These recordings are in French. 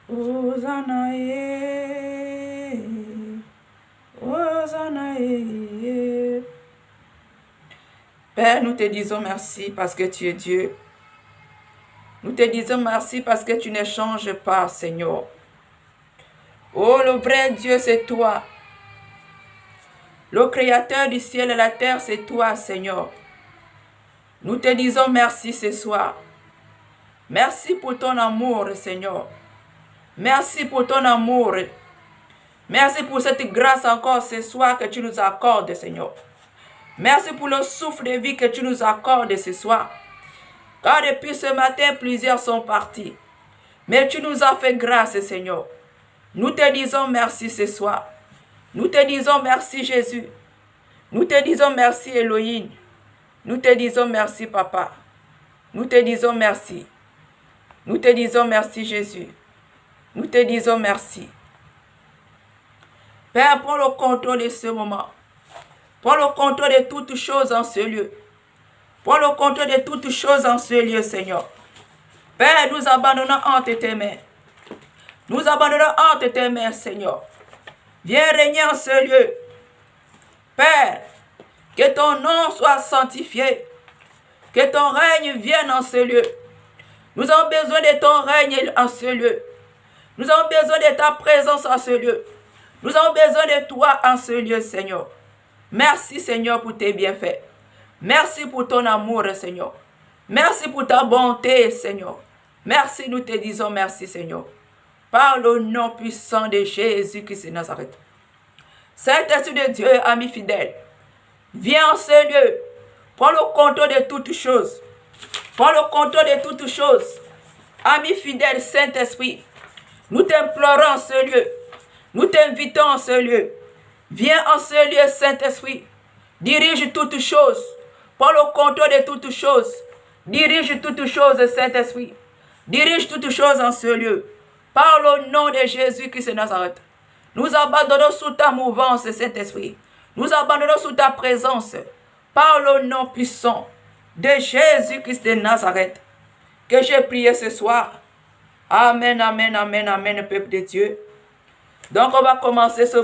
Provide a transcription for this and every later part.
Hosanna, Hosanna. Père, nous te disons merci parce que tu es Dieu. Nous te disons merci parce que tu ne changes pas, Seigneur. Oh, le vrai Dieu, c'est toi. Le Créateur du ciel et la terre, c'est toi, Seigneur. Nous te disons merci ce soir. Merci pour ton amour, Seigneur. Merci pour ton amour. Merci pour cette grâce encore ce soir que tu nous accordes, Seigneur. Merci pour le souffle de vie que tu nous accordes ce soir. Car depuis ce matin, plusieurs sont partis. Mais tu nous as fait grâce, Seigneur. Nous te disons merci ce soir. Nous te disons merci, Jésus. Nous te disons merci, Elohim. Nous te disons merci, Papa. Nous te disons merci. Nous te disons merci, Jésus. Nous te disons merci. Père, prends le contrôle de ce moment. Prends le contrôle de toutes choses en ce lieu. Prends le contrôle de toutes choses en ce lieu, Seigneur. Père, nous abandonnons entre tes mains. Nous abandonnons entre tes mains, Seigneur. Viens régner en ce lieu. Père, que ton nom soit sanctifié. Que ton règne vienne en ce lieu. Nous avons besoin de ton règne en ce lieu. Nous avons besoin de ta présence en ce lieu. Nous avons besoin de toi en ce lieu, Seigneur. Merci, Seigneur, pour tes bienfaits. Merci pour ton amour, Seigneur. Merci pour ta bonté, Seigneur. Merci, nous te disons merci, Seigneur. Par le nom puissant de Jésus-Christ de Nazareth. Saint-Esprit de Dieu, ami fidèle, viens en ce lieu. Prends le contrôle de toutes choses. Prends le contrôle de toutes choses. Ami fidèle, Saint-Esprit, nous t'implorons en ce lieu. Nous t'invitons en ce lieu. Viens en ce lieu, Saint-Esprit. Dirige toutes choses. Prends le contrôle de toutes choses. Dirige toutes choses, Saint-Esprit. Dirige toutes choses en ce lieu. Par le nom de Jésus-Christ de Nazareth. Nous abandonnons sous ta mouvance, Saint-Esprit. Nous abandonnons sous ta présence. Par le nom puissant de Jésus-Christ de Nazareth. Que j'ai prié ce soir. Amen, amen, amen, amen, peuple de Dieu. Donc, on va commencer ce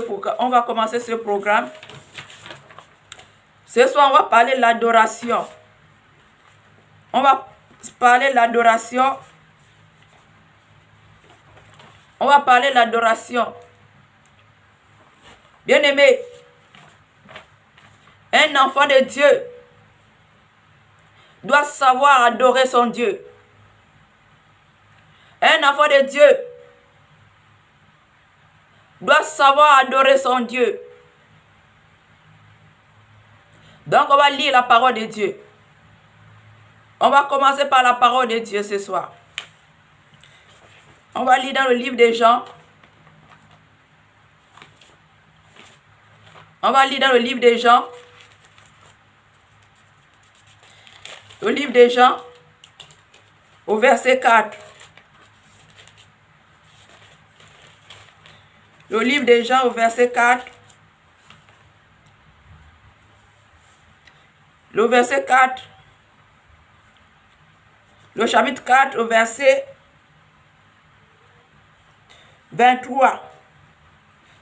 programme. Ce soir, on va parler de l'adoration. On va parler de l'adoration. On va parler de l'adoration. Bien-aimé, un enfant de Dieu doit savoir adorer son Dieu. Un enfant de Dieu doit savoir adorer son Dieu. Donc, on va lire la parole de Dieu. On va commencer par la parole de Dieu ce soir. On va lire dans le livre des Jean. On va lire dans le livre des Jean. Le livre des Jean, au verset 4. Le livre des Jean, au verset 4. Le verset 4. Le chapitre 4, au verset 23.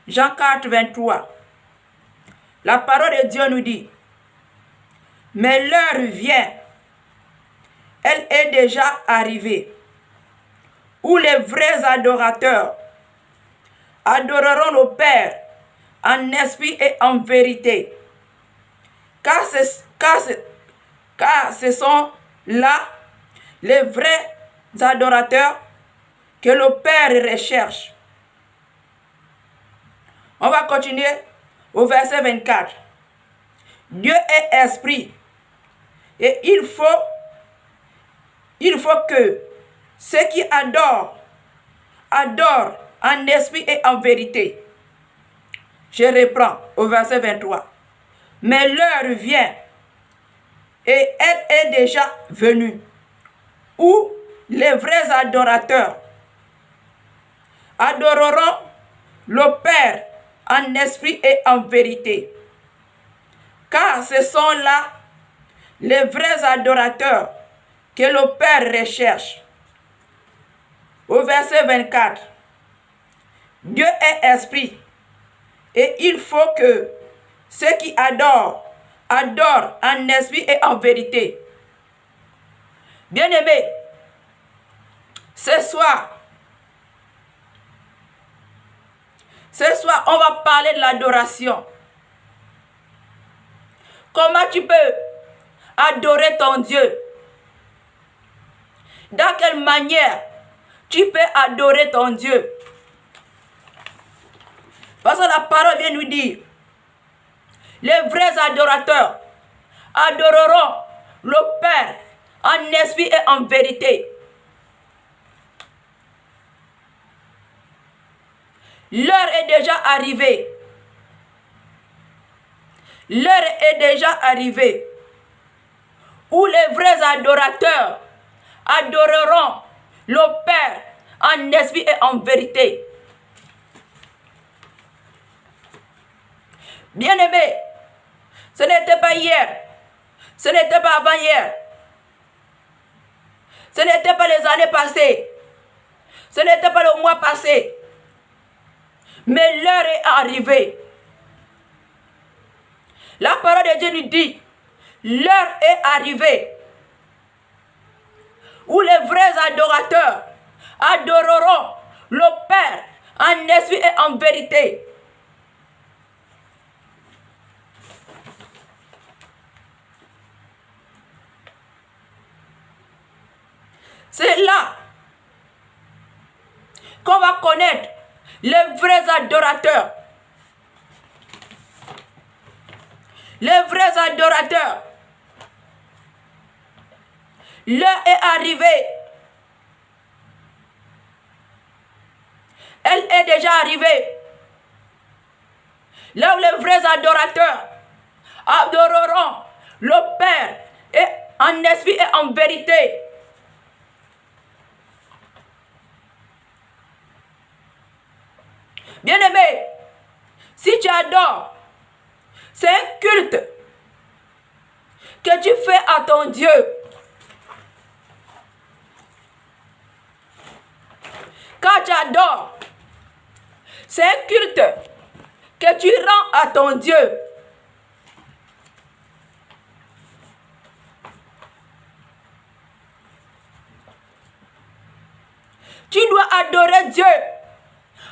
Jean 4, 23. La parole de Dieu nous dit, mais l'heure vient, elle est déjà arrivée, où les vrais adorateurs adoreront le Père en esprit et en vérité. Car ce sont là les vrais adorateurs que le Père recherche. On va continuer au verset 24. Dieu est esprit et il faut que ceux qui adorent en esprit et en vérité. Je reprends au verset 23. Mais l'heure vient et elle est déjà venue où les vrais adorateurs adoreront le Père en esprit et en vérité. Car ce sont là les vrais adorateurs que le Père recherche. au verset 24. Dieu est esprit et il faut que ceux qui adorent en esprit et en vérité. Bien-aimés, ce soir, on va parler de l'adoration. Comment tu peux adorer ton Dieu? Dans quelle manière tu peux adorer ton Dieu? Parce que la parole vient nous dire, les vrais adorateurs adoreront le Père en esprit et en vérité. L'heure est déjà arrivée. L'heure est déjà arrivée où les vrais adorateurs adoreront le Père en esprit et en vérité. Bien-aimés, ce n'était pas hier, ce n'était pas avant-hier, ce n'était pas les années passées, ce n'était pas le mois passé, mais l'heure est arrivée. La parole de Dieu nous dit, l'heure est arrivée où les vrais adorateurs adoreront le Père en esprit et en vérité. C'est là qu'on va connaître les vrais adorateurs. Les vrais adorateurs. L'heure est arrivée. Elle est déjà arrivée. Là où les vrais adorateurs adoreront le Père et en esprit et en vérité. Bien-aimé, si tu adores, c'est un culte que tu fais à ton Dieu. Quand tu adores, c'est un culte que tu rends à ton Dieu. Tu dois adorer Dieu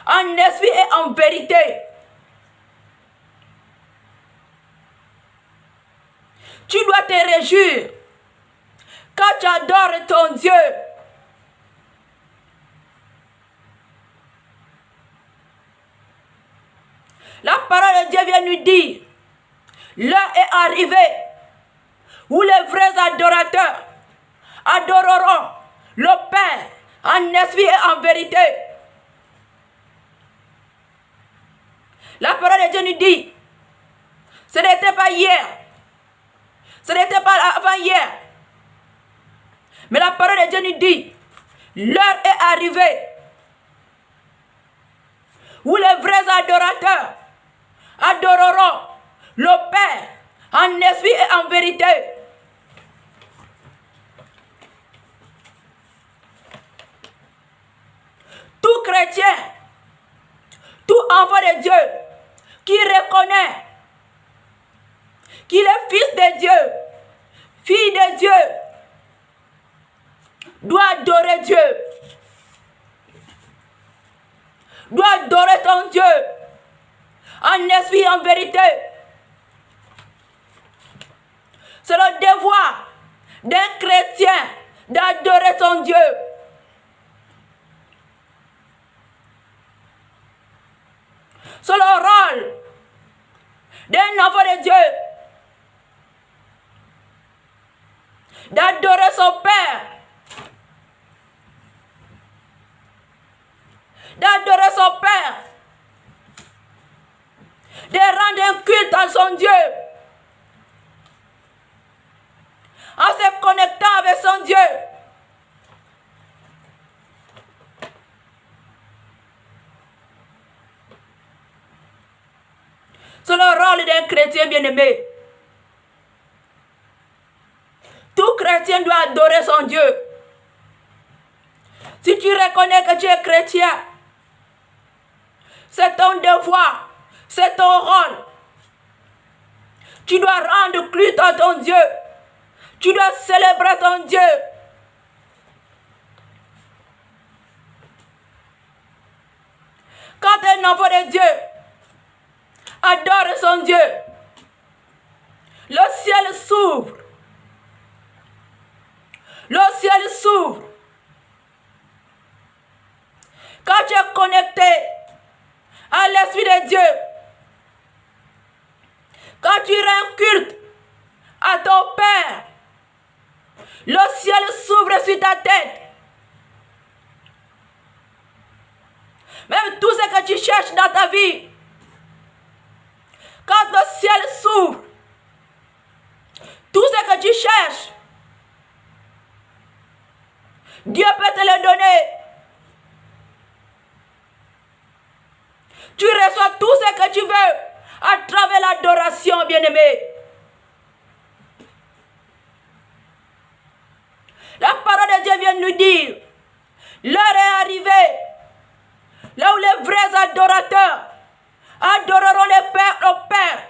en esprit et en vérité. Tu dois te réjouir quand tu adores ton Dieu. La parole de Dieu vient nous dire, l'heure est arrivée où les vrais adorateurs adoreront le Père en esprit et en vérité. La parole de Dieu nous dit, ce n'était pas hier, ce n'était pas avant-hier, mais la parole de Dieu nous dit, l'heure est arrivée où les vrais adorateurs adoreront le Père en esprit et en vérité. Tout chrétien, tout enfant de Dieu qui reconnaît qu'il est fils de Dieu, fille de Dieu, doit adorer Dieu. Doit adorer ton Dieu en esprit et en vérité. C'est le devoir d'un chrétien d'adorer son Dieu. C'est le rôle d'un enfant de Dieu d'adorer son Père, d'adorer son Père, de rendre un culte à son Dieu, en se connectant avec son Dieu. C'est le rôle d'un chrétien bien-aimé. Tout chrétien doit adorer son Dieu. Si tu reconnais que tu es chrétien, c'est ton devoir, c'est ton rôle. Tu dois rendre culte à ton Dieu. Tu dois célébrer ton Dieu. Quand un enfant de Dieu adore son Dieu, le ciel s'ouvre. Le ciel s'ouvre. Quand tu es connecté à l'Esprit de Dieu, quand tu rends culte à ton Père, le ciel s'ouvre sur ta tête. Même tout ce que tu cherches dans ta vie, quand le ciel s'ouvre, tout ce que tu cherches, Dieu peut te le donner. Tu reçois tout ce que tu veux à travers l'adoration, bien-aimé. La parole de Dieu vient nous dire, l'heure est arrivée, là où les vrais adorateurs adoreront le Père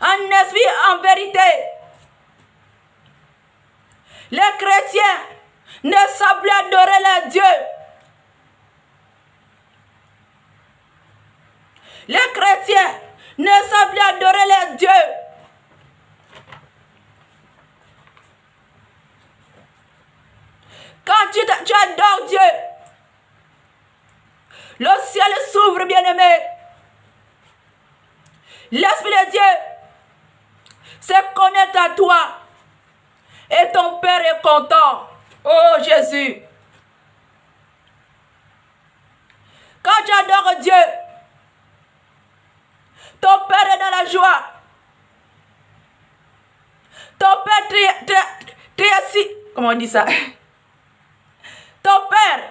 en esprit et en vérité. Les chrétiens ne savent plus adorer leur Dieu. Les chrétiens ne savent plus adorer leur Dieu. Quand tu adores Dieu, le ciel s'ouvre, bien-aimé. L'Esprit de Dieu se connecte à toi. Et ton Père est content. Oh Jésus. Quand tu adores Dieu, ton Père est dans la joie. Ton Père comment on dit ça? Ton Père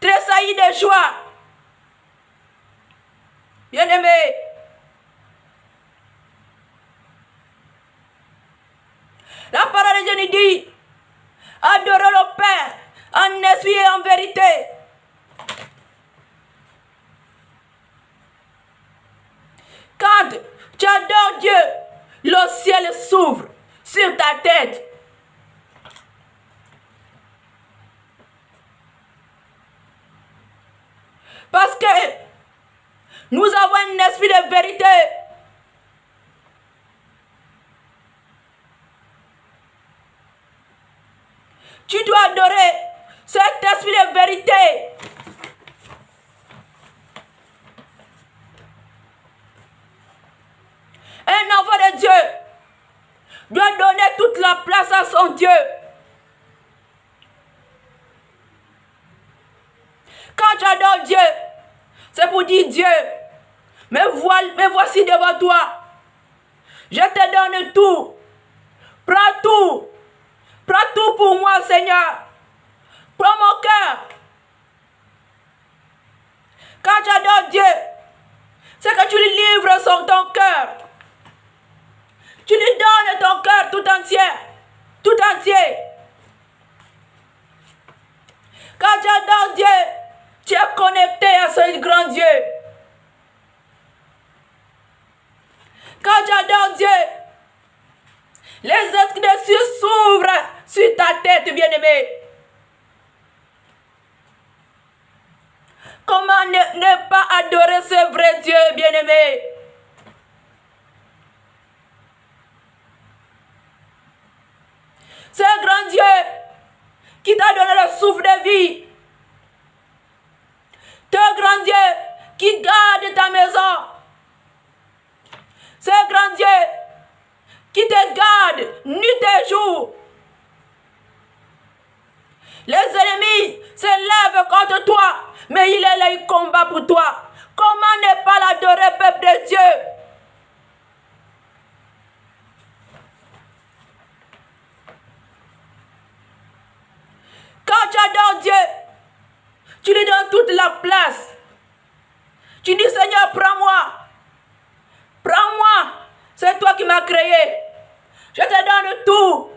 tressaillit de joie. Bien-aimé, la parole de Dieu nous dit, adorez le Père en esprit et en vérité. Quand tu adores Dieu, le ciel s'ouvre sur ta tête. Parce que nous avons un esprit de vérité. Tu dois adorer cet esprit de vérité. Un enfant de Dieu doit donner toute la place à son Dieu. Quand tu adores Dieu, c'est pour dire Dieu, mais voici devant toi. Je te donne tout. Prends tout. Prends tout pour moi, Seigneur. Prends mon cœur. Quand tu adores Dieu, c'est que tu lui livres ton cœur. Tu lui donnes ton cœur tout entier. Tout entier. Quand tu adores Dieu, tu es connecté à ce grand Dieu. Quand tu adores Dieu, les esprits de Dieu s'ouvrent sur ta tête, bien-aimé. Comment ne pas adorer ce vrai Dieu, bien-aimé? Ce grand Dieu qui t'a donné le souffle de vie. Ce grand Dieu qui garde ta maison. Ce grand Dieu qui te garde nuit et jour. Les ennemis se lèvent contre toi, mais il est là, il combat pour toi. Comment ne pas l'adorer, peuple de Dieu? Quand tu adores Dieu, tu lui donnes toute la place. Tu dis, Seigneur, prends-moi. Prends-moi. C'est toi qui m'as créé. Je te donne tout.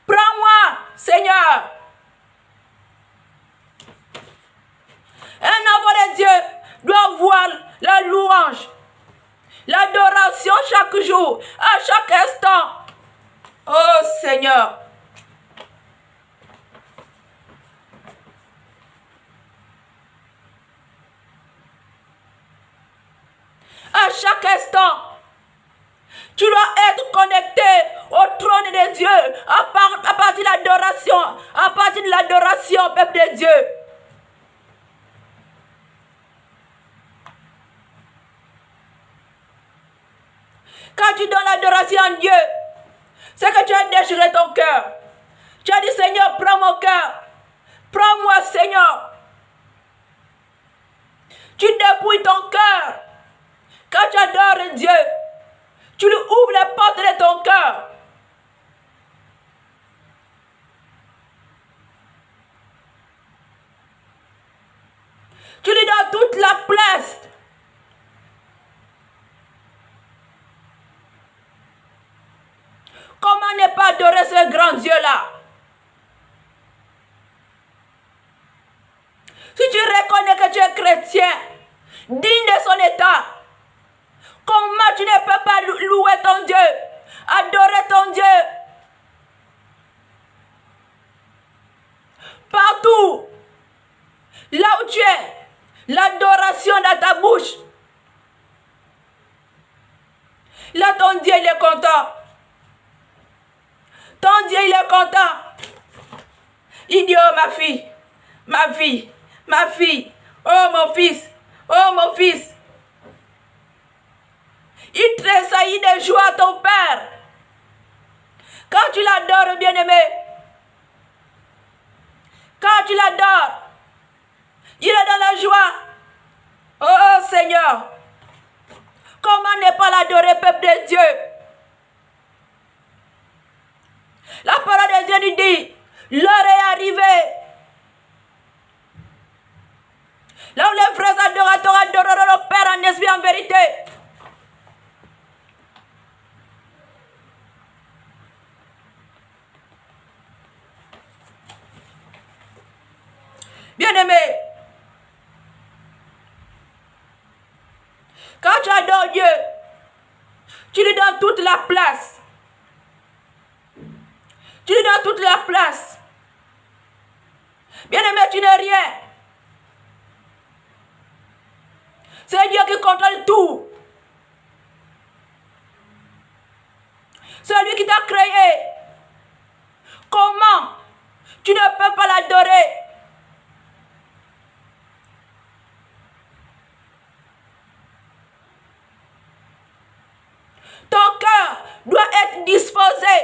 Prends-moi, Seigneur. jour, à chaque instant. Oh Seigneur. À chaque instant, tu dois être connecté au trône de Dieu à partir de l'adoration, à partir de l'adoration, peuple de Dieu. Quand tu donnes l'adoration à Dieu, c'est que tu as déchiré ton cœur. Tu as dit, Seigneur, prends mon cœur. Prends-moi, Seigneur. Tu dépouilles ton cœur. Quand tu adores Dieu, tu lui ouvres les portes de ton cœur. Tu lui donnes toute la place. Comment ne pas adorer ce grand Dieu-là? Si tu reconnais que tu es chrétien, digne de son état, comment tu ne peux pas louer ton Dieu, adorer ton Dieu? Partout, là où tu es, l'adoration dans ta bouche. Là, ton Dieu, il est content. Ton Dieu, il est content. Il dit, oh ma fille, ma fille, ma fille, oh mon fils, oh mon fils. Il tressaillit de joie à ton Père. Quand tu l'adores, bien-aimé, quand tu l'adores, il est dans la joie. Oh Seigneur, comment ne pas l'adorer, peuple de Dieu? La parole de Dieu nous dit, l'heure est arrivée. Là où les vrais adorateurs adoreront le Père en esprit en vérité. Bien-aimé, quand tu adores Dieu, tu lui donnes toute la place. Tu lui donnes toute la place. Bien-aimé, tu n'es rien. C'est Dieu qui contrôle tout. C'est lui qui t'a créé. Comment tu ne peux pas l'adorer? Ton cœur doit être disposé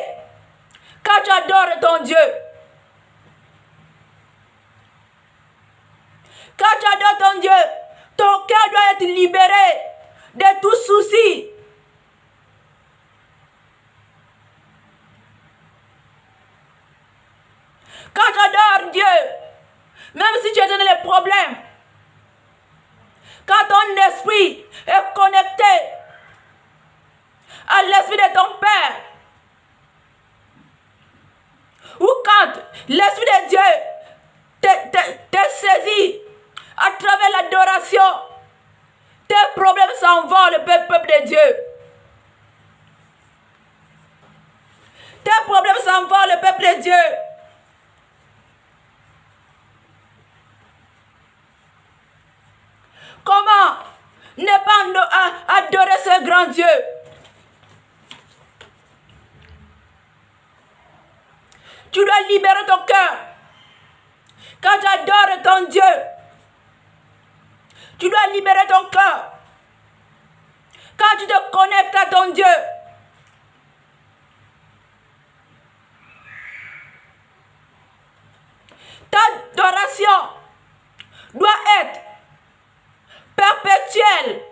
quand tu adores ton Dieu. Quand tu adores ton Dieu, ton cœur doit être libéré de tout souci. Quand tu adores Dieu, même si tu es dans les problèmes, quand ton esprit est connecté à l'esprit de ton Père, ou quand l'esprit de Dieu te saisit à travers l'adoration, tes problèmes s'envolent, peuple de Dieu. Tes problèmes s'envolent, peuple de Dieu. Comment ne pas adorer ce grand Dieu? Tu dois libérer ton cœur. Quand tu adores ton Dieu, tu dois libérer ton cœur. Quand tu te connectes à ton Dieu, ta adoration doit être perpétuelle.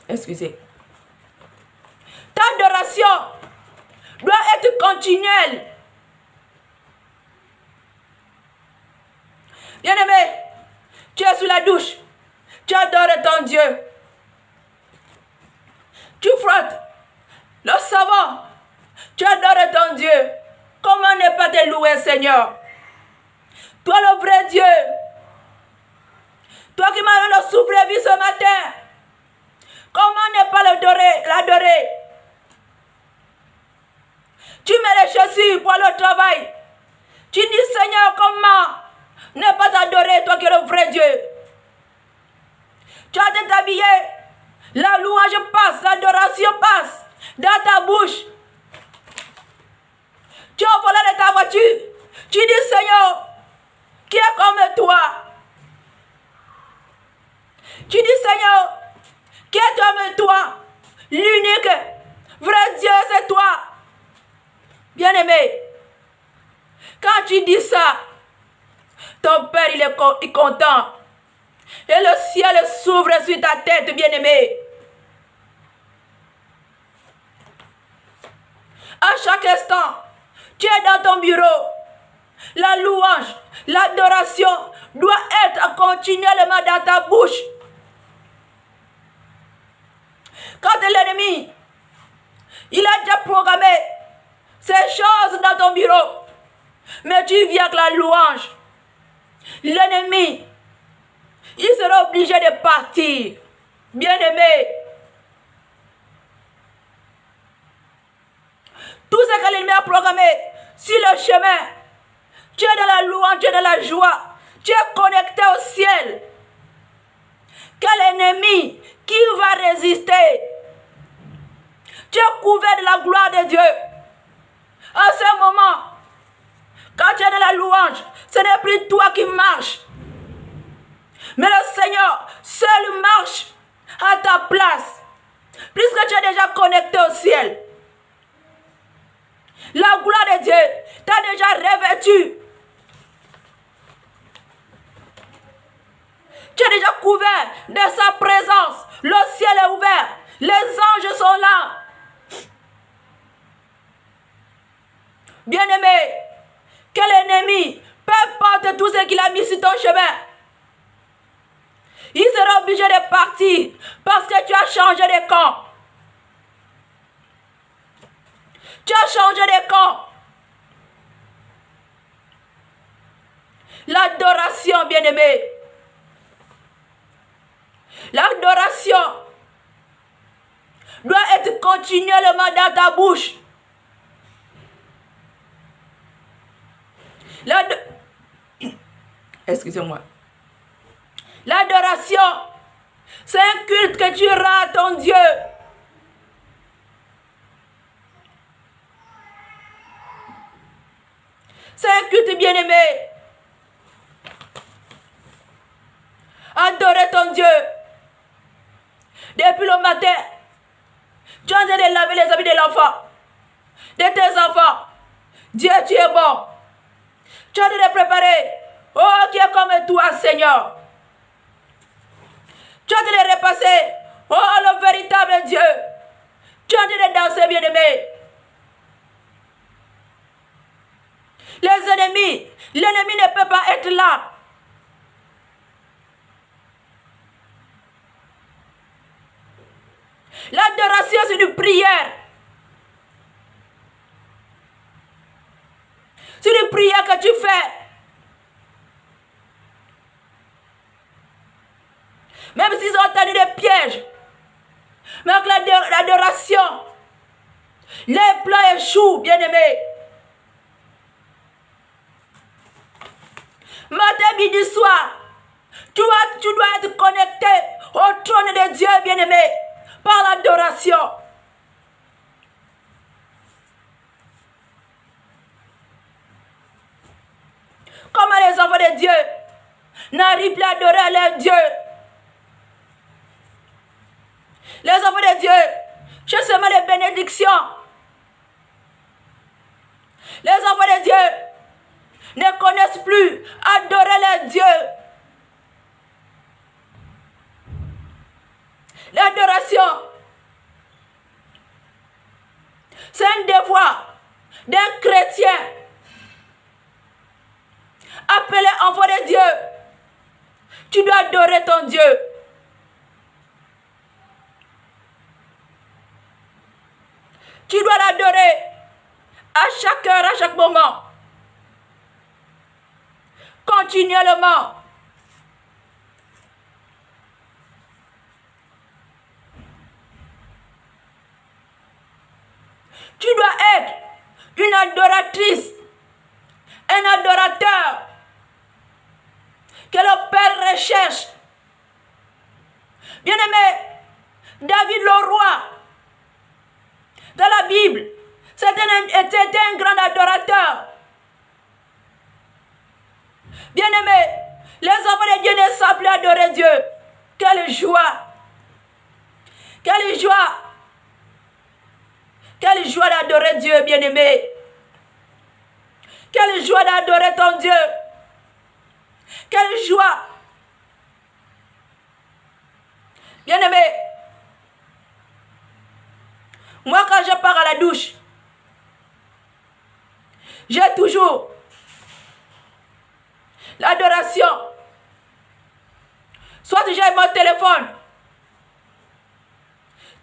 Excusez. Ta adoration doit être continuelle. Bien-aimé, tu es sous la douche, tu adores ton Dieu. Tu frottes le savon, tu adores ton Dieu. Comment ne pas te louer, Seigneur? Toi le vrai Dieu. Toi qui m'as donné le souffle de vie ce matin, comment ne pas l'adorer? Tu mets les chaussures pour le travail. Tu dis, Seigneur, comment ne pas t'adorer, toi qui es le vrai Dieu? Tu as été habillé, la louange passe, l'adoration passe dans ta bouche. Tu as volé de ta voiture. Tu dis, Seigneur, qui est comme toi? Tu dis, Seigneur, qui est comme toi? L'unique, vrai Dieu, c'est toi. Bien-aimé, quand tu dis ça, ton Père, il est content. Et le ciel s'ouvre sur ta tête, bien-aimé. À chaque instant, tu es dans ton bureau. La louange, l'adoration doit être continuellement dans ta bouche. Quand l'ennemi, il a déjà programmé ces choses dans ton bureau, mais tu viens avec la louange, l'ennemi, il sera obligé de partir. Bien-aimé, tout ce que l'ennemi a programmé sur le chemin, tu es dans la louange, tu es dans la joie, tu es connecté au ciel. Quel ennemi qui va résister? Tu es couvert de la gloire de Dieu. En ce moment, quand tu es dans la louange, ce n'est plus toi qui marches, mais le Seigneur seul marche à ta place, puisque tu es déjà connecté au ciel. La gloire de Dieu t'a déjà revêtu. Tu es déjà couvert de sa présence. Le ciel est ouvert. Les anges sont là. Bien-aimé, quel ennemi, peu importe tout ce qu'il a mis sur ton chemin, il sera obligé de partir parce que tu as changé de camp. Tu as changé de camp. L'adoration, bien-aimé. L'adoration doit être continuellement dans ta bouche. Excusez-moi. L'adoration, c'est un culte que tu rends à ton Dieu. C'est un culte bien-aimé. Adorer ton Dieu. Depuis le matin, tu es en train de laver les habits de l'enfant, de tes enfants. Dieu, tu es bon. Tu es en train de préparer. Oh, qui est comme toi, Seigneur. Tu es en train de repasser. Oh, le véritable Dieu. Tu es en train de danser, bien-aimé. Les ennemis, l'ennemi ne peut pas être là. L'adoration, c'est une prière. C'est une prière que tu fais. Même s'ils ont tendu des pièges. Mais avec l'adoration, les plans échouent, bien-aimés. Matin, midi, soir, tu dois être connecté au trône de Dieu, bien-aimé, par l'adoration. Comment les enfants de Dieu n'arrivent plus à adorer leur Dieu? Les enfants de Dieu cherchent seulement les bénédictions. Les enfants de Dieu ne connaissent plus adorer leur Dieu. L'adoration, c'est un devoir d'un chrétien appelé enfant de Dieu. Tu dois adorer ton Dieu. Tu dois l'adorer à chaque heure, à chaque moment. Continuellement. Tu dois être une adoratrice, un adorateur que le Père recherche. Bien-aimé, David le roi, dans la Bible, c'était un grand adorateur. Bien-aimé, les enfants de Dieu ne savent plus adorer Dieu. Quelle joie! Quelle joie! Quelle joie d'adorer Dieu, bien-aimé! Quelle joie d'adorer ton Dieu! Quelle joie! Bien-aimé, moi quand je pars à la douche, j'ai toujours l'adoration. Soit j'ai mon téléphone,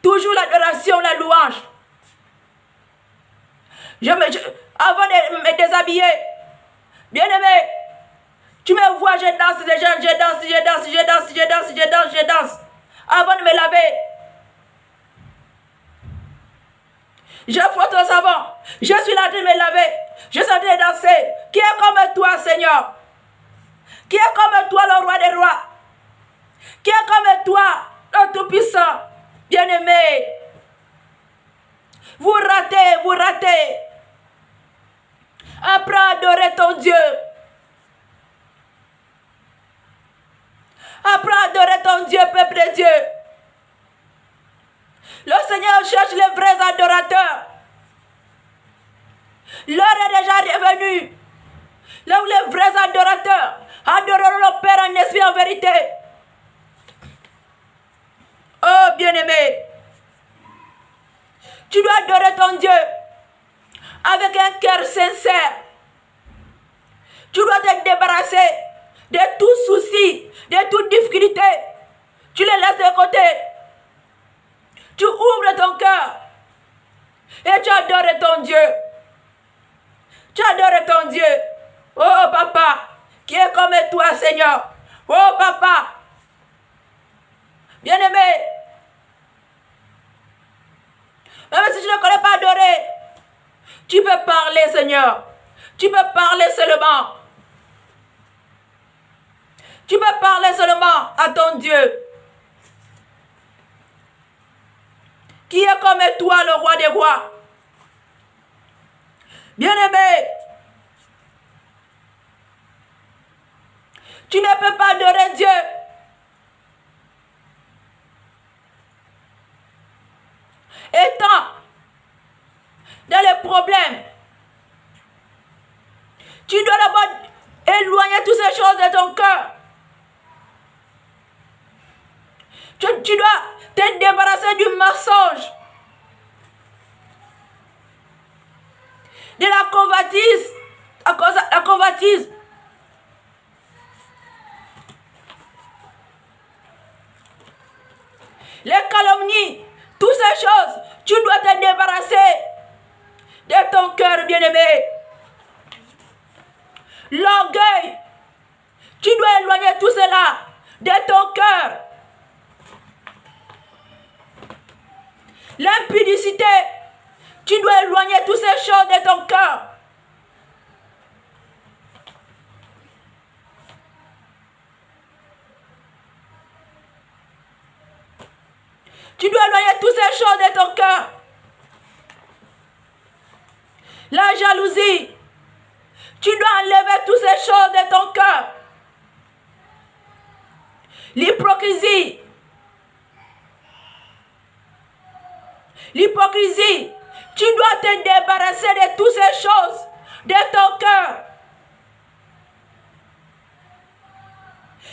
toujours l'adoration, la louange. Avant de me déshabiller, bien-aimé, tu me vois, je danse déjà, je danse. Avant de me laver, je frotte au savon, je suis là de me laver, je suis en train de danser. Qui est comme toi, Seigneur? Qui est comme toi, le roi des rois? Qui est comme toi, le Tout-Puissant? Bien-aimé, vous ratez. Apprends à adorer ton Dieu. Apprends à adorer ton Dieu, peuple de Dieu. Le Seigneur cherche les vrais adorateurs. L'heure est déjà revenue. Là où les vrais adorateurs adoreront le Père en esprit en vérité. Oh bien-aimé, tu dois adorer ton Dieu avec un cœur sincère. Tu dois te débarrasser de tout souci, de toute difficulté. Tu les laisses de côté. Tu ouvres ton cœur et tu adores ton Dieu. Tu adores ton Dieu. Oh papa, qui est comme toi, Seigneur. Oh papa, bien-aimé, même si tu ne connais pas adorer, tu peux parler, Seigneur. Tu peux parler seulement. Tu peux parler seulement à ton Dieu. Qui est comme toi, le roi des rois. Bien-aimé, tu ne peux pas adorer Dieu étant dans les problèmes. Tu dois d'abord éloigner toutes ces choses de ton cœur. Tu dois te débarrasser du mensonge, de la convoitise, la convoitise. Les calomnies, toutes ces choses, tu dois te débarrasser de ton cœur, bien-aimé. L'orgueil, tu dois éloigner tout cela de ton cœur. L'impudicité, tu dois éloigner toutes ces choses de ton cœur. Tu dois éloigner toutes ces choses de ton cœur. La jalousie, tu dois enlever toutes ces choses de ton cœur. L'hypocrisie, tu dois te débarrasser de toutes ces choses de ton cœur.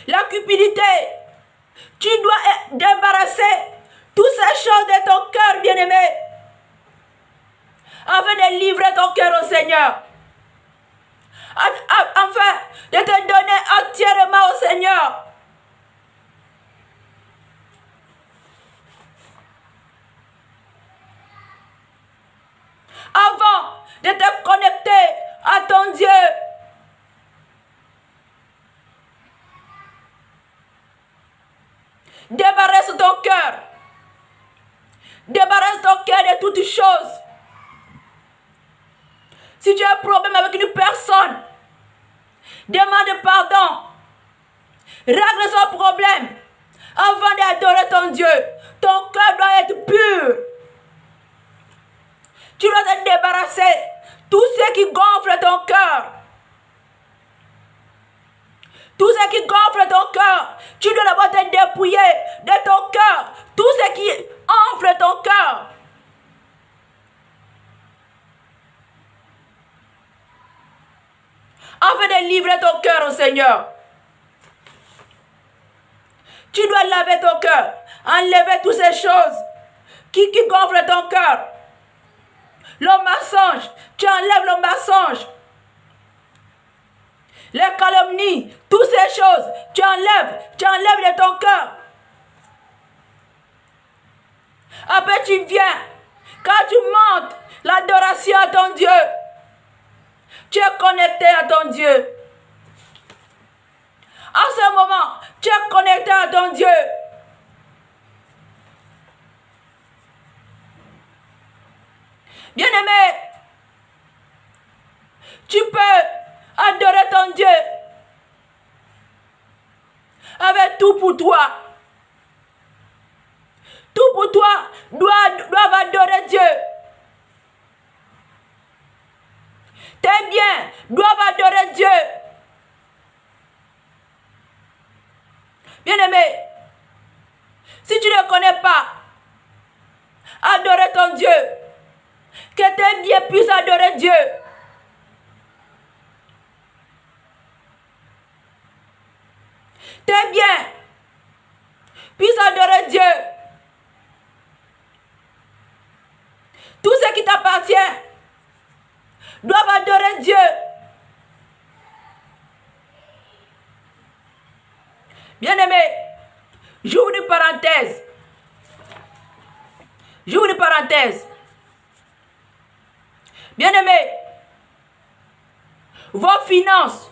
La cupidité, tu dois débarrasser toutes ces choses de ton cœur, bien-aimé, afin de livrer ton cœur au Seigneur. Afin de te donner entièrement au Seigneur. Avant de te connecter à ton Dieu. Débarrasse ton cœur. Débarrasse ton cœur de toutes choses Si tu as un problème avec une personne, demande pardon. Règle son problème. Avant d'adorer ton Dieu, ton cœur doit être pur. Tu dois te débarrasser tout ce qui gonfle ton cœur. Tout ce qui gonfle ton cœur, tu dois d'abord te dépouiller de ton cœur. Tout ce qui enfle ton cœur. Afin de livrer ton cœur au Seigneur. Tu dois laver ton cœur. Enlever toutes ces choses qui gonflent ton cœur. Le mensonge, tu enlèves le mensonge. Les calomnies, toutes ces choses, tu enlèves de ton cœur. Après tu viens, quand tu montes l'adoration à ton Dieu, tu es connecté à ton Dieu. En ce moment, tu es connecté à ton Dieu. Bien-aimé, tu peux adorer ton Dieu avec tout pour toi. Tout pour toi doivent adorer Dieu. Tes biens doivent adorer Dieu. Bien-aimé, si tu ne connais pas adorer ton Dieu, que tes biens puissent adorer Dieu. Tes biens puissent adorer Dieu. Tout ce qui t'appartient doivent adorer Dieu. Bien-aimé, j'ouvre une parenthèse. J'ouvre une parenthèse. Bien-aimé, vos finances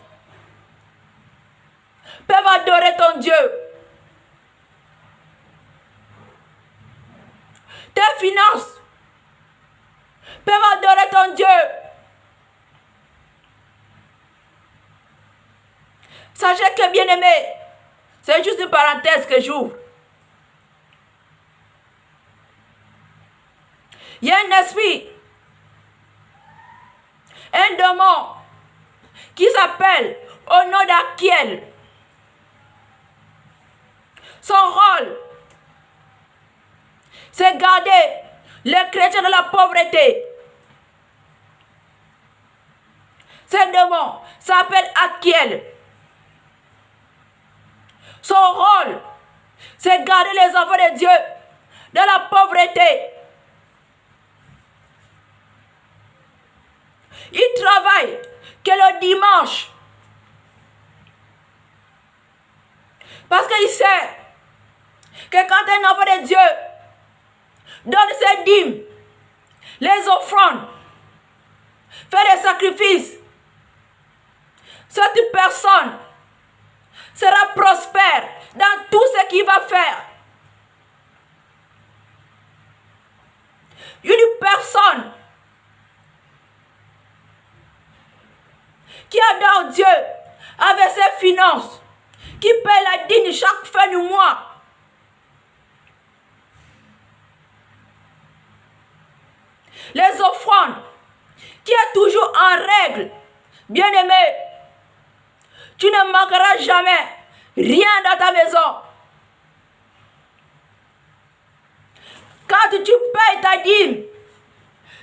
peuvent adorer ton Dieu. Tes finances peuvent adorer ton Dieu. Sachez que, bien-aimé, c'est juste une parenthèse que j'ouvre. Il y a un esprit, un démon qui s'appelle au nom d'Achiel. Son rôle, c'est garder les chrétiens de la pauvreté. Ce démon s'appelle Achiel. Son rôle, c'est garder les enfants de Dieu de la pauvreté. Il travaille que le dimanche. Parce qu'il sait que quand un enfant de Dieu donne ses dîmes, les offrandes, fait des sacrifices, cette personne sera prospère dans tout ce qu'il va faire. Une personne qui adore Dieu avec ses finances, qui paie la dîme chaque fin du mois, les offrandes, qui est toujours en règle, bien-aimé, tu ne manqueras jamais rien dans ta maison. Quand tu payes ta dîme,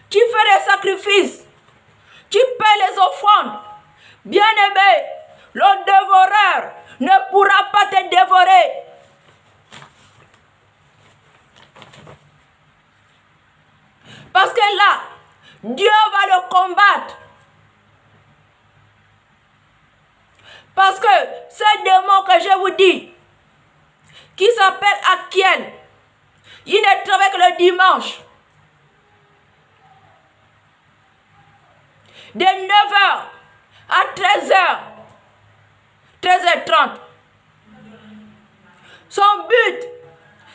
tu fais des sacrifices, tu payes les offrandes, bien-aimé, le dévoreur ne pourra pas te dévorer. Parce que là, Dieu va le combattre. Parce que ce démon que je vous dis, qui s'appelle Achiel, il ne travaille que le dimanche. De 9h à 13h, 13h30. Son but,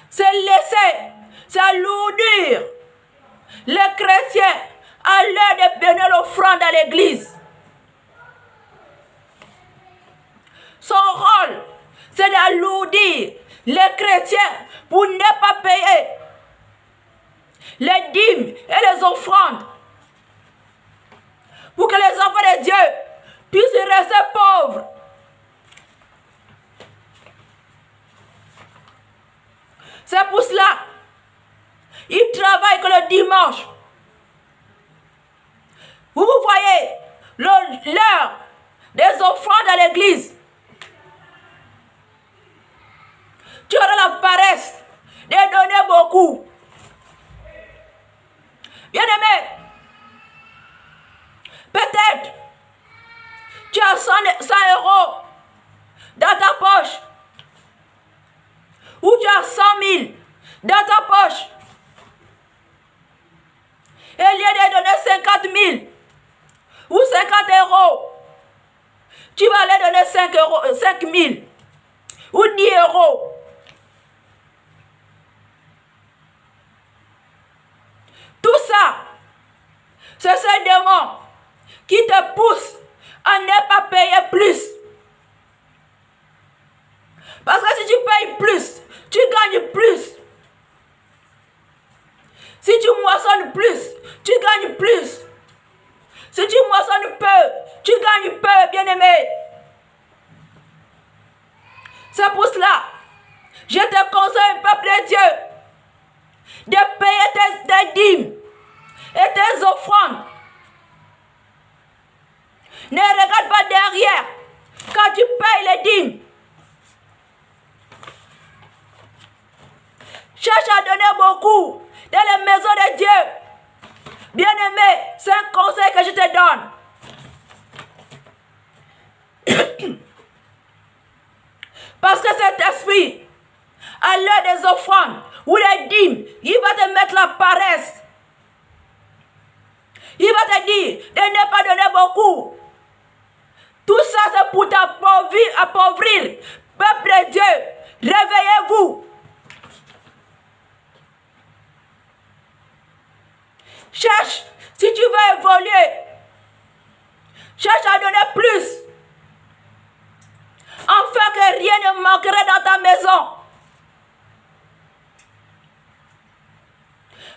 c'est laisser s'alourdir les chrétiens à l'heure de donner l'offrande à l'église. Son rôle, c'est d'alourdir les chrétiens pour ne pas payer les dîmes et les offrandes. Pour que les enfants de Dieu puissent rester pauvres. C'est pour cela il travaille que le dimanche. Vous voyez l'heure des offrandes à l'église. Tu auras la paresse de donner beaucoup. Bien-aimé, peut-être tu as 100 euros dans ta poche. Ou tu as 100 000 dans ta poche. Et au lieu de donner 50 000 ou 50 euros, tu vas aller donner 5 000 ou 10 euros. Tout ça, c'est ce démon qui te pousse à ne pas payer plus. Parce que si tu payes plus, tu gagnes plus. Si tu moissonnes plus, tu gagnes plus. Si tu moissonnes peu, tu gagnes peu, bien-aimé. C'est pour cela, je te conseille, peuple de Dieu, de payer tes dîmes et tes offrandes. Ne regarde pas derrière quand tu payes les dîmes. Cherche à donner beaucoup dans les maisons de Dieu. Bien-aimé, c'est un conseil que je te donne. Parce que cet esprit, à l'heure des offrandes ou les dîmes, il va te mettre la paresse. Il va te dire de ne pas donner beaucoup. Tout ça, c'est pour t'appauvrir. Peuple de Dieu, réveillez-vous. Cherche, si tu veux évoluer, cherche à donner plus. Afin que rien ne manquerait dans ta maison.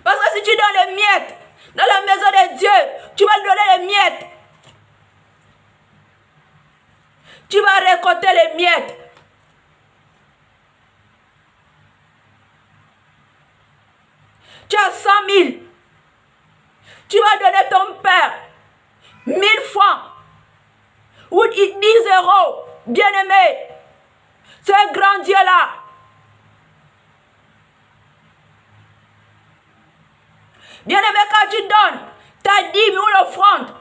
Parce que si tu donnes les miettes dans la maison de Dieu, tu vas donner les miettes. Tu vas récolter les miettes. Tu as 100 000. Tu vas donner ton père 1000 francs ou 10 euros. Bien-aimé, ce grand Dieu-là. Bien-aimé, quand tu donnes ta dîme ou l'offrande,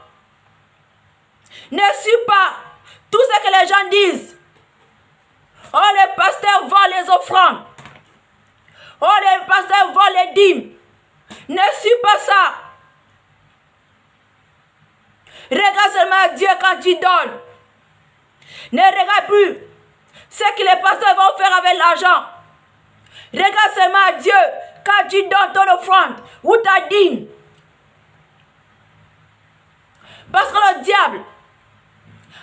ne suis pas tout ce que les gens disent. Oh, les pasteurs volent les offrandes. Oh, les pasteurs volent les dîmes. Ne suis pas ça. Regarde seulement à Dieu quand tu donnes. Ne regarde plus ce que les pasteurs vont faire avec l'argent. Regarde seulement à Dieu quand tu donnes ton offrande ou ta dîme. Parce que le diable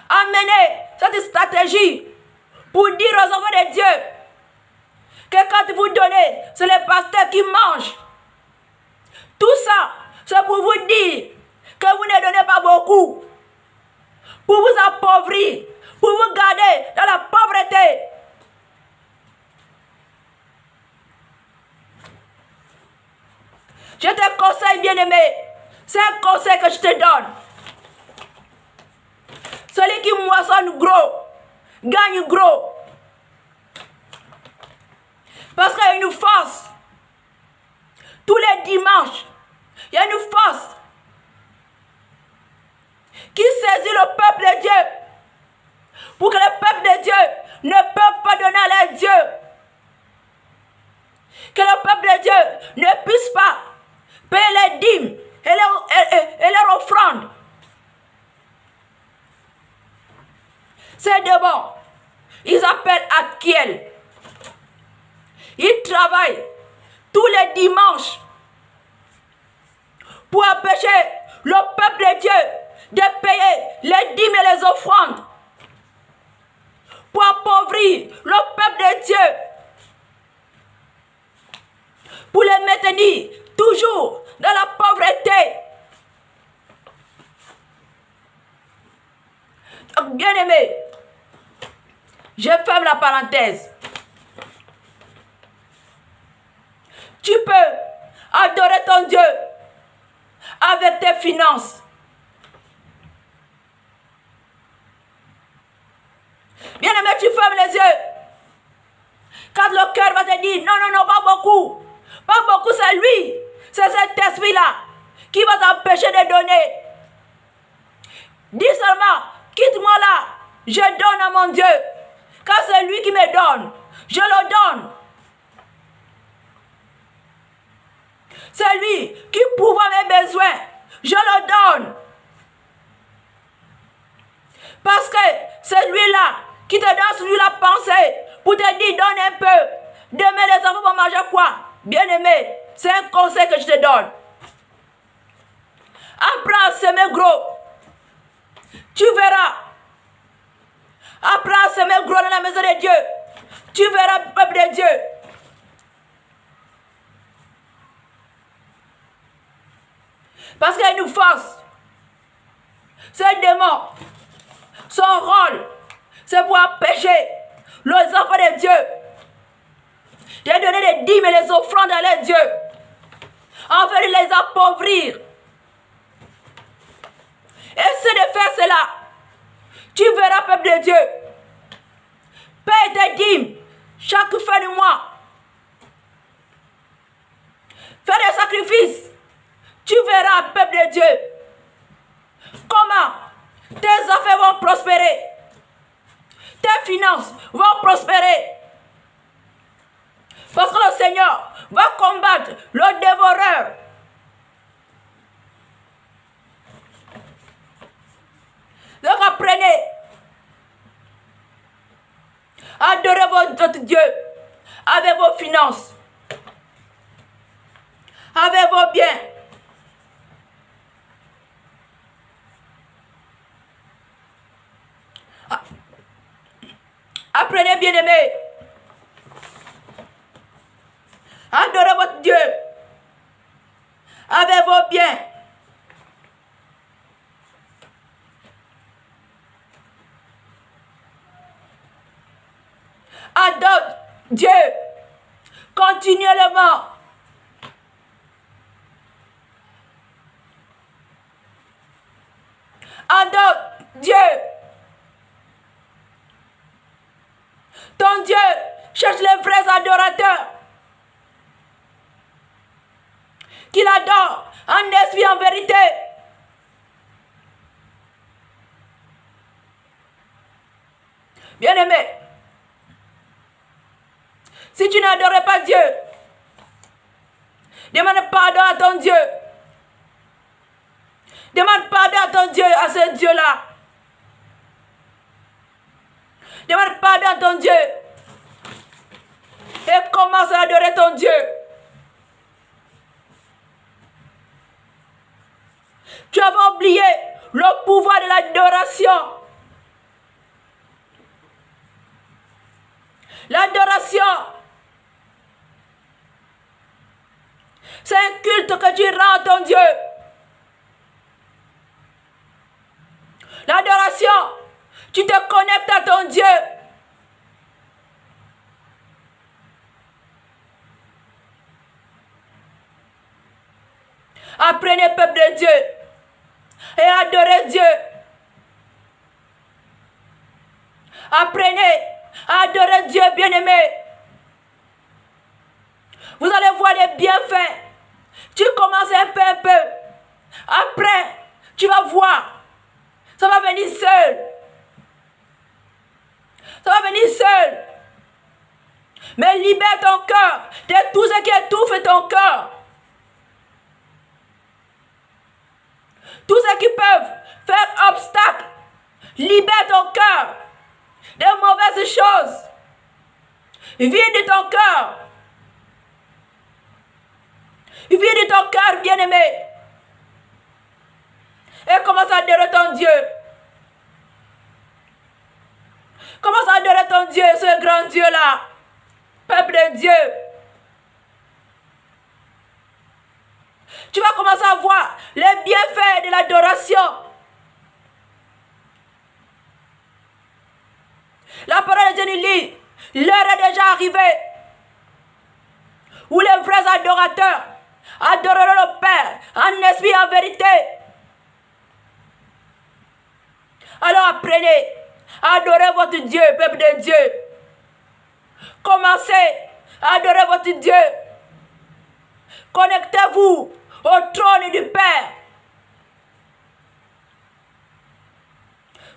a mené cette stratégie pour dire aux enfants de Dieu que quand vous donnez, c'est les pasteurs qui mangent. Tout ça, c'est pour vous dire que vous ne donnez pas beaucoup. Pour vous appauvrir. Pour vous garder dans la pauvreté. Je te conseille, bien-aimé. C'est un conseil que je te donne. Celui qui moissonne gros, gagne gros. Parce qu'il y a une force. Tous les dimanches, il y a une force qui saisit le peuple de Dieu. Pour que le peuple de Dieu ne peut pas donner à leur Dieu. Que le peuple de Dieu ne puisse pas payer les dîmes et leurs offrandes. C'est de bon. Ils appellent Achiel. Ils travaillent tous les dimanches pour empêcher le peuple de Dieu de payer les dîmes et les offrandes pour appauvrir le peuple de Dieu, pour les maintenir toujours dans la pauvreté. Donc, bien-aimé, je ferme la parenthèse. Tu peux adorer ton Dieu avec tes finances. Bien-aimé, tu fermes les yeux. Quand le cœur va te dire, non, non, non, pas beaucoup. Pas beaucoup, c'est lui. C'est cet esprit-là qui va t'empêcher de donner. Dis seulement, quitte-moi là. Je donne à mon Dieu. Quand c'est lui qui me donne, je le donne. C'est lui qui pourvoit mes besoins. Je le donne. Parce que c'est lui-là qui te donne sur lui la pensée pour te dire, donne un peu. Demain, les enfants vont manger quoi? Bien-aimé, c'est un conseil que je te donne. Apprends à semer gros. Tu verras. Apprends à semer gros dans la maison de Dieu. Tu verras, peuple de Dieu. Parce qu'il y a une force. C'est un démon. Son rôle, c'est pour empêcher les enfants de Dieu de donner les dîmes et les offrandes à leur Dieu, afin de les appauvrir. Essaie de faire cela. Tu verras, peuple de Dieu, paye tes dîmes chaque fin du mois. Fais des sacrifices. Tu verras, peuple de Dieu, comment tes affaires vont prospérer. Tes finances vont prospérer. Parce que le Seigneur va combattre le dévoreur. Donc apprenez à adorer votre Dieu avec vos finances, avec vos biens. Apprenez, bien-aimés, adorez votre Dieu avec vos biens. Adore Dieu continuellement. Adore Dieu. Ton Dieu cherche les vrais adorateurs qui l'adorent en esprit, en vérité. Bien-aimé, si tu n'adorais pas Dieu, demande pardon à ton Dieu. Demande pardon à ton Dieu, à ce Dieu-là. Demande pardon à ton Dieu. Et commence à adorer ton Dieu. Tu avais oublié le pouvoir de l'adoration. L'adoration, c'est un culte que tu rends à ton Dieu. L'adoration, tu te connectes à ton Dieu. Apprenez, peuple de Dieu, et adorez Dieu. Apprenez à adorer Dieu, bien-aimé. Vous allez voir les bienfaits. Tu commences un peu. Après, tu vas voir. Ça va venir seul. Ça va venir seul. Mais libère ton cœur de tout ce qui étouffe ton cœur. Tout ce qui peuvent faire obstacle. Libère ton cœur de mauvaises choses. Vide ton cœur. Vide ton cœur, bien-aimé. Et commence à adorer ton Dieu. Commence à adorer ton Dieu, ce grand Dieu-là. Peuple de Dieu. Tu vas commencer à voir les bienfaits de l'adoration. La parole de Dieu nous dit, l'heure est déjà arrivée où les vrais adorateurs adoreront le Père en esprit et en vérité. Alors apprenez à adorer votre Dieu, peuple de Dieu. Commencez à adorer votre Dieu. Connectez-vous au trône du Père.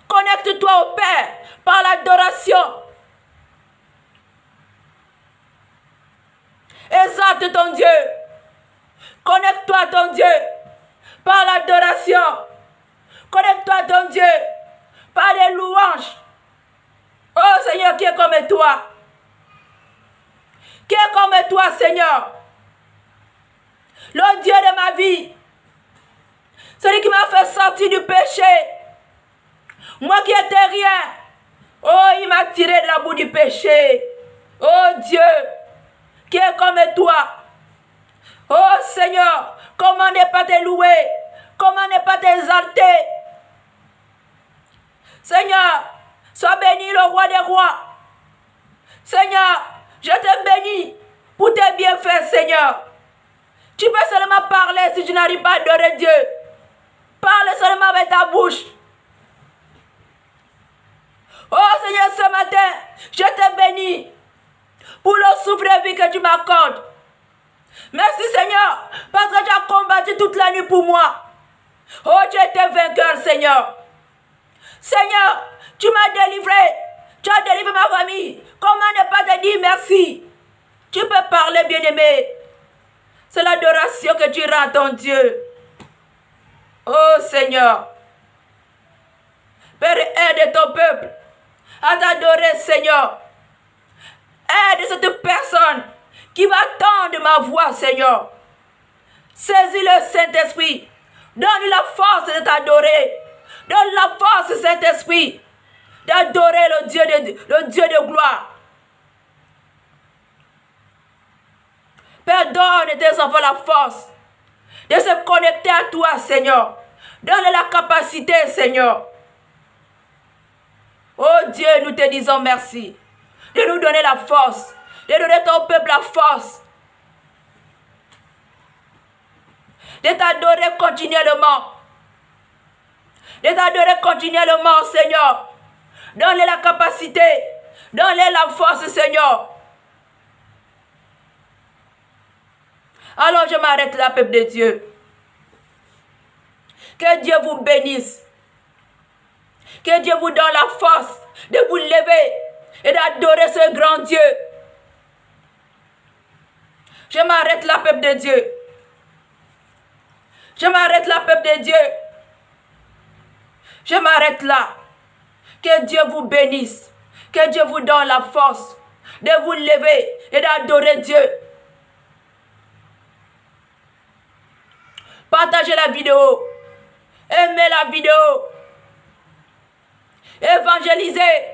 Connecte-toi au Père par l'adoration. Exalte ton Dieu. Connecte-toi à ton Dieu par l'adoration. Connecte-toi à ton Dieu par les louanges. Oh Seigneur, qui est comme toi? Qui est comme toi, Seigneur? Le Dieu de ma vie. Celui qui m'a fait sortir du péché. Moi qui étais rien. Oh, il m'a tiré de la boue du péché. Oh Dieu, qui est comme toi. Oh Seigneur, comment ne pas te louer? Comment ne pas t'exalter? Seigneur, sois béni le roi des rois. Seigneur, je te bénis pour tes bienfaits, Seigneur. Tu peux seulement parler si tu n'arrives pas à adorer Dieu. Parle seulement avec ta bouche. Oh Seigneur, ce matin, je te bénis pour le souffle de vie que tu m'accordes. Merci Seigneur, parce que tu as combattu toute la nuit pour moi. Oh, tu étais vainqueur, Seigneur. Seigneur, tu m'as délivré. Tu as délivré ma famille. Comment ne pas te dire merci? Tu peux parler, bien-aimé. C'est l'adoration que tu rends à ton Dieu. Oh Seigneur. Père, aide ton peuple à t'adorer, Seigneur. Aide cette personne qui va tendre ma voix, Seigneur. Saisis le Saint-Esprit. Donne la force de t'adorer. Donne la force, Saint-Esprit, d'adorer le Dieu de gloire. Père, donne tes enfants la force de se connecter à toi, Seigneur. Donne la capacité, Seigneur. Oh Dieu, nous te disons merci de nous donner la force, de donner ton peuple la force, de t'adorer continuellement. De t'adorer continuellement, Seigneur. Donne-les la capacité, donne-les la force, Seigneur. Alors je m'arrête là, peuple de Dieu. Que Dieu vous bénisse. Que Dieu vous donne la force de vous lever et d'adorer ce grand Dieu. Je m'arrête là, peuple de Dieu. Je m'arrête là, peuple de Dieu. Je m'arrête là. Que Dieu vous bénisse. Que Dieu vous donne la force de vous lever et d'adorer Dieu. Partagez la vidéo. Aimez la vidéo. Évangélisez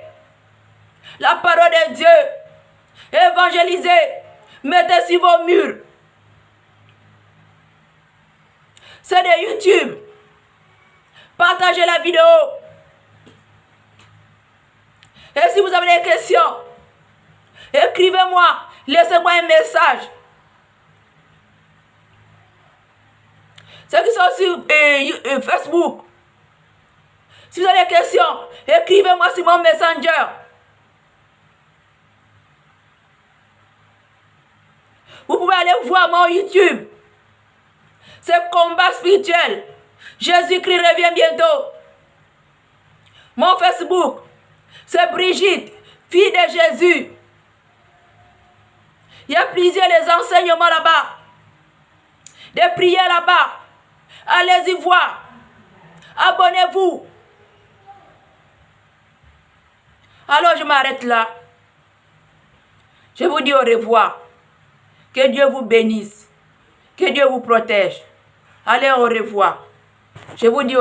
la parole de Dieu. Évangélisez. Mettez sur vos murs. C'est de YouTube. Partagez la vidéo. Et si vous avez des questions, écrivez-moi. Laissez-moi un message. Ceux qui sont sur Facebook, si vous avez des questions, écrivez-moi sur mon Messenger. Vous pouvez aller voir mon YouTube. C'est Combat Spirituel. Jésus-Christ revient bientôt. Mon Facebook, c'est Brigitte, fille de Jésus. Il y a plusieurs les enseignements là-bas. Des prières là-bas. Allez-y voir. Abonnez-vous. Alors je m'arrête là. Je vous dis au revoir. Que Dieu vous bénisse. Que Dieu vous protège. Allez, au revoir. Je vous dis au revoir.